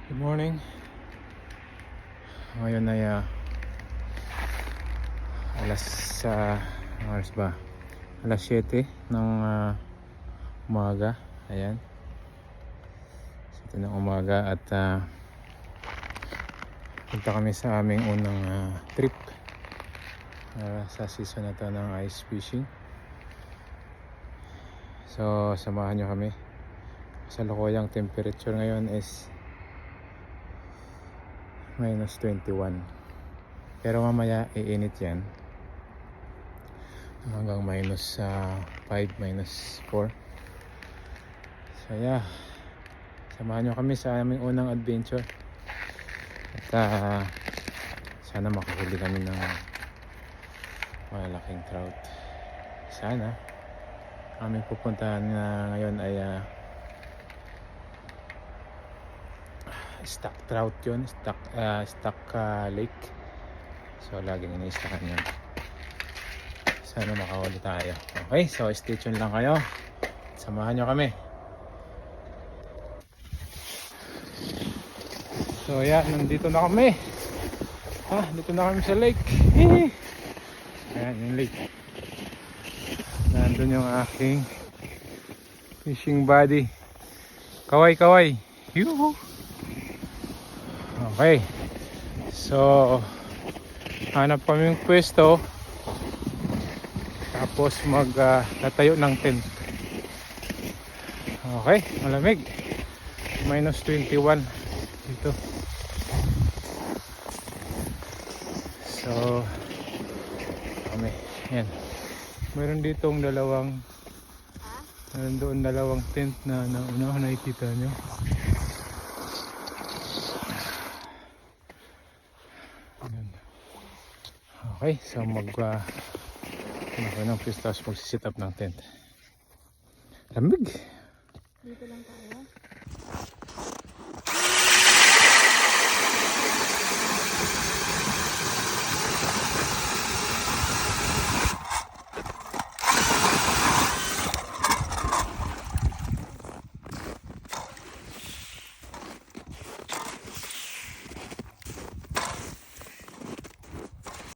Good morning. Ngayon ay alas oras ba? Alas 7 ng umaga. Ayan. 7 ng umaga at punta kami sa aming unang trip sa season na to ng ice fishing. So samahan nyo kami. Sa lukuyang temperature ngayon is -21, pero mamaya iinit yan hanggang -5, -4. So yeah, samahan nyo kami sa aming unang adventure at sana makahuli kami ng malaking trout. Sana. Aming pupuntahan ngayon ay stock trout yun, stock lake. So laging iniistakan yun. Sana makahuli tayo. Okay, so stay tuned lang kayo, samahan nyo kami. So yeah, nandito na kami. Dito na kami sa lake. Ayan yung lake. Nandun yung aking fishing buddy. Kaway kaway. Yuhu. Okay, so hanap kami yung pwesto, tapos tatayo ng tent. Okay, malamig, -21 dito. So kami, yan, meron ditong meron doon dalawang tent na nauna nakikita nyo. Okay, so ng pwesto, magsisit up ng tent. Lamig. Dito lang tayo.